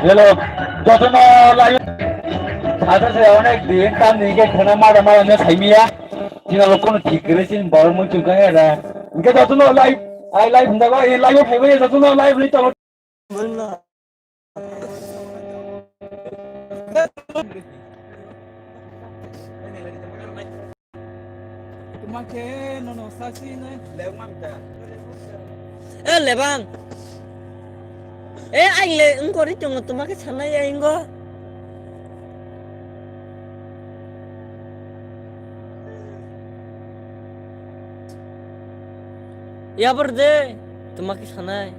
Hello, যত live আছে অনেক দিন কাম নিকে খানা মারা মারা না সাইমিয়া জিনা কোন ঠিক করেছিস বড় মুই চুলকা এরা ইনকে যত লাইভ আই লাইভ দাও এই লাইভ ফাইবে যত লাইভ লই চলো বলনা তোমাকে ননো সাসি না লেমামটা Lebang anh lệ ứng có đi chung tôi mắc cái thằng này anh có ya berde tôi mắc cái thằng này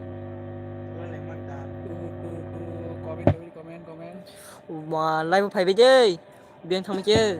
mà live phải bây giờ biên thằng chơi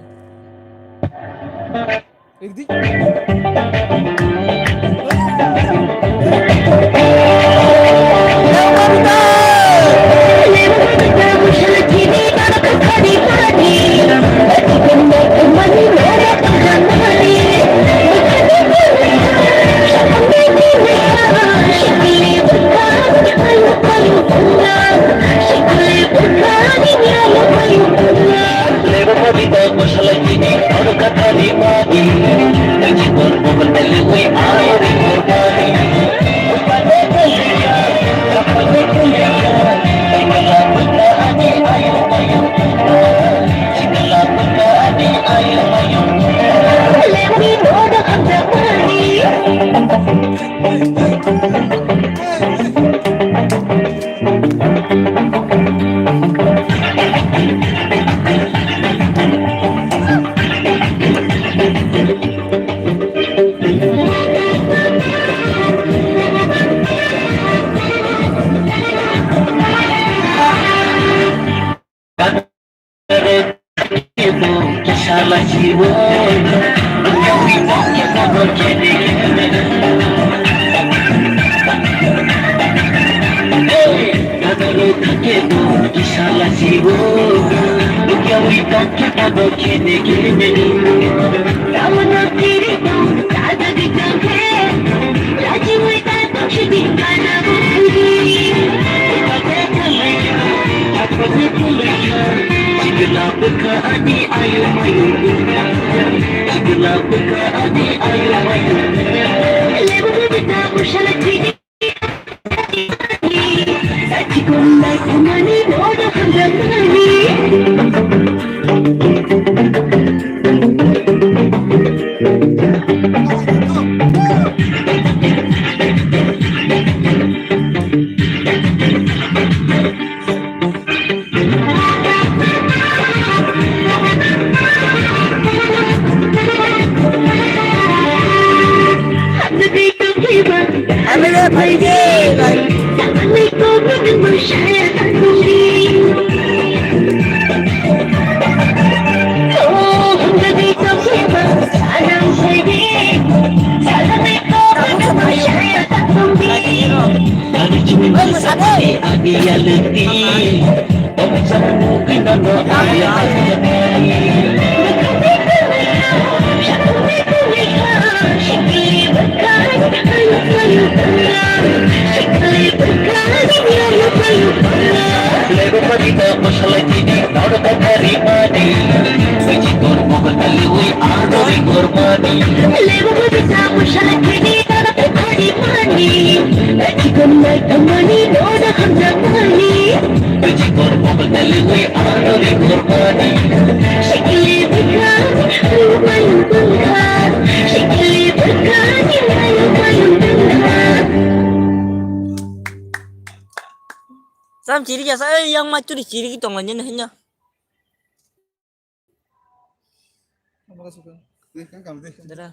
Lego pagita masalah ini nauda dari mani Suci kormo kaliwi ado di kormani Lego pagita masalah ini nauda dari mani Suci kormo kaliwi nauda hamzani Suci kormo kaliwi ado di kormani Shikli bukan lumayan bukan Shikli bukan lumayan bukan Sam ciri ya saya yang macu di ciri gitu nganya hanya. Dadah.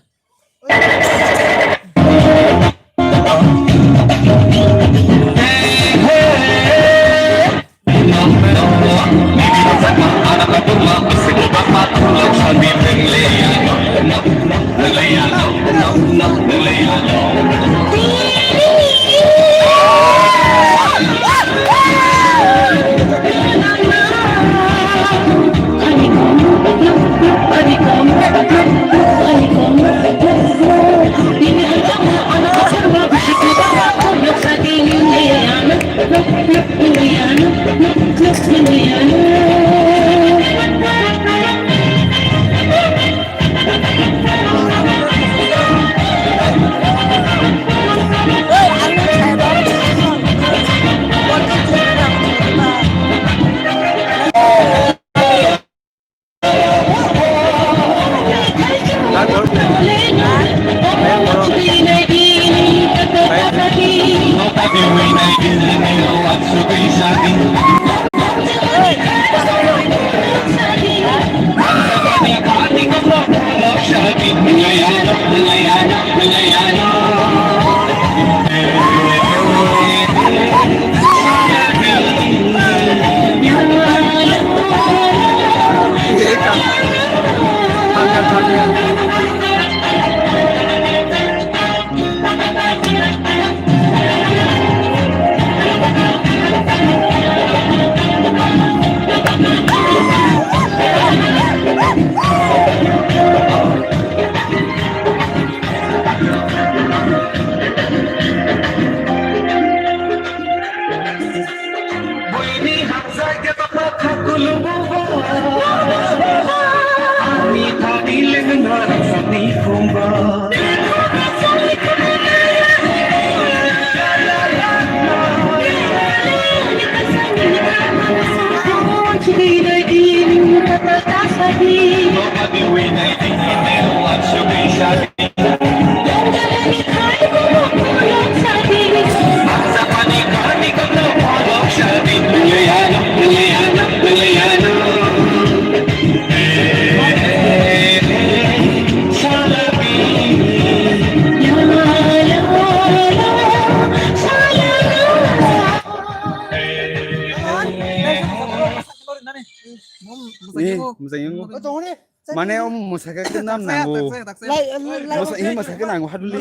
Mana om musaka kenam nangu. Musa ini musaka nangu haduli.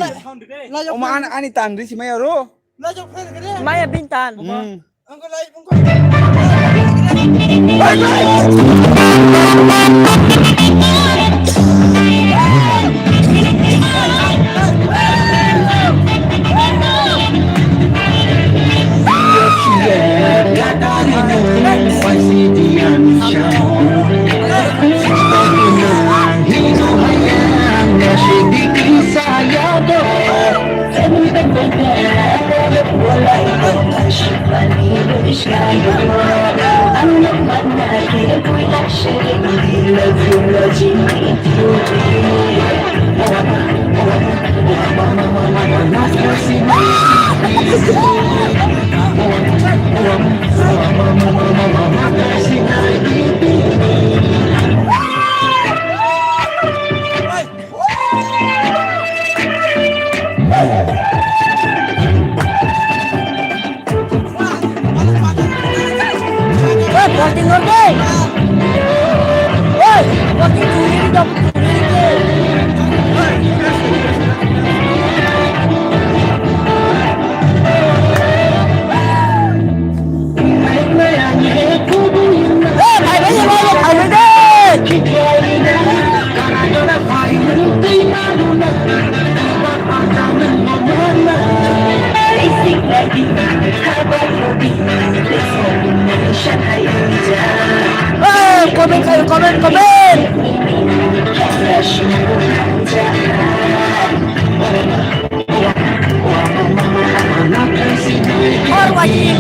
Om ani tandri si maya ro. Maya Bintan. norde. Oi, waktu curi di dapur curi ke. Thầy bây giờ bao thầy bây giờ. Comment thầy comment comment. Thôi quả gì.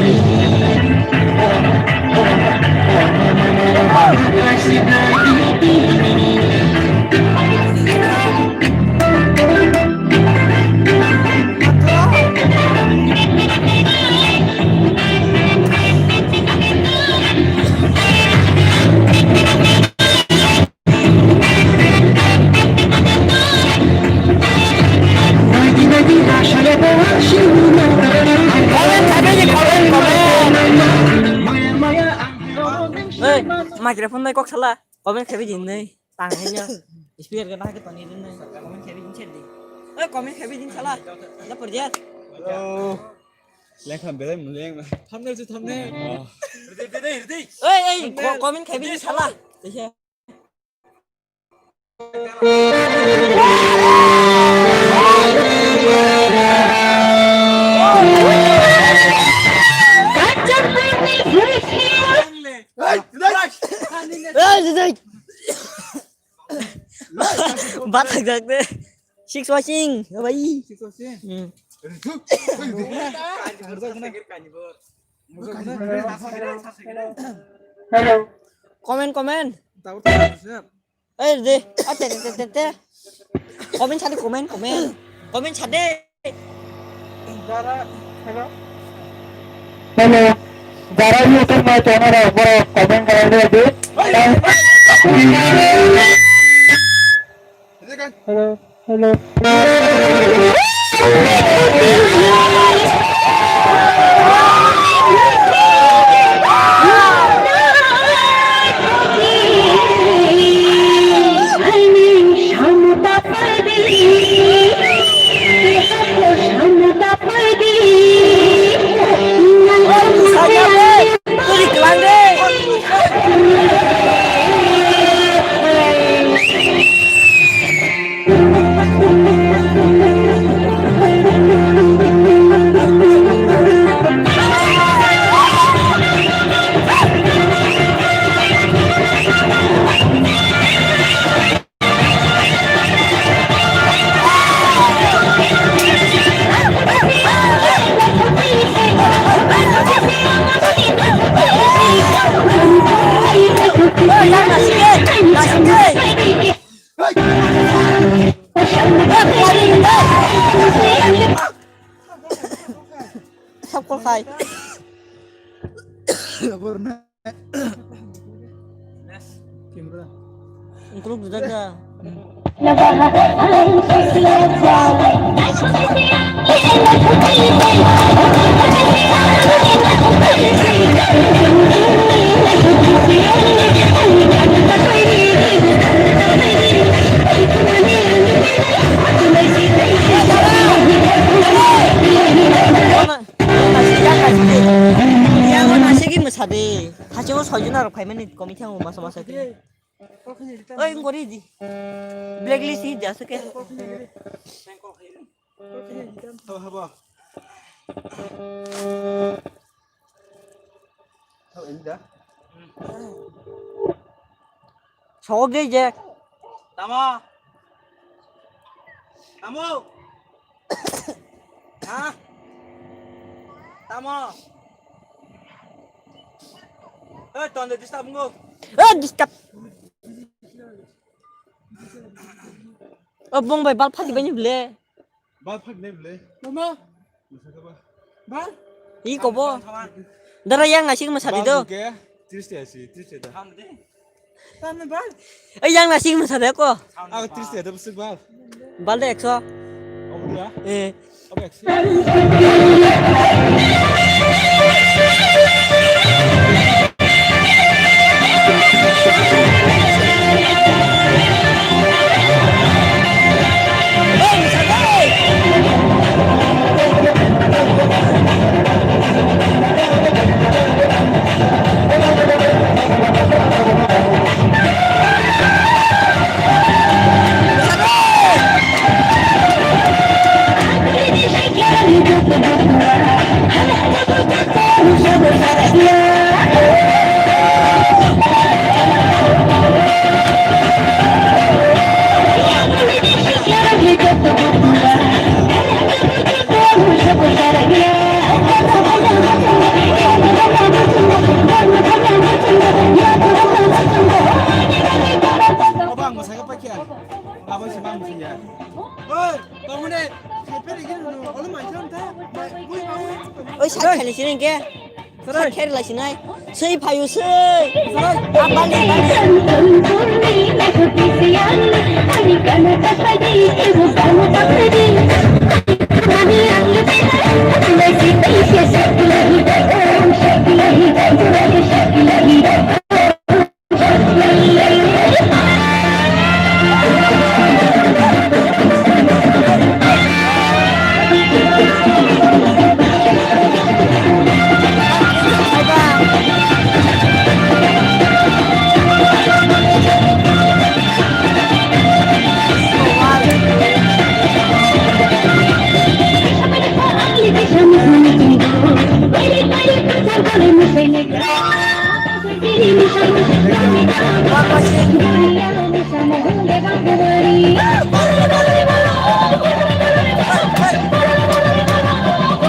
Ê, microphone này có salah. Comment khaby din này, tang hay nhá. Speaker cái này cái tani din này. Comment khaby din chết đi. Ê, comment khaby din salah. Nó per jet. Hello. Lên khẩn bé mình lên. Thumbnail chứ thumbnail. Ê, comment khaby din salah. Được chưa? Ê, bắt được đấy. Six watching, vậy. Hello. Comment. Ê, gì? Tè. Comment chat đi comment. Comment chat đi. Hello. যারা YouTube চ্যানেলের উপরে comment করার জন্য hello Sắp có khai. Untuk jaga. 사대 다시고 서준하러 가면은 거미탕 마서 그 어이 거리지 블랙리스트 자서 게 해봐. 인다. 저게 이제 나무. 아. 나무. Toàn được disturb không? disturb. Bông bài bal phát bao nhiêu lệ? Bal phát nem lệ. Mama. Bal. Ý có bo. Dara yang nasi ke masadi do. Triste ya sih, triste dah. Taman bal. Yang nasi ke masadi ko. Aku triste ada besar bal. Bal deh ekso. Oh ya? Apa ekso? Bang, masaknya pakai ya? Apa sih bang musiknya? Oi, kamu deh. Siapa lagi nih? Kalau main sama dia, ওই সাত খেলেছিলেন কে সাত খেলে লাগছি নাই সেই ভাইও সেই আবালি আমি কানাটা সাজি গানটা সাজি আমি আনলে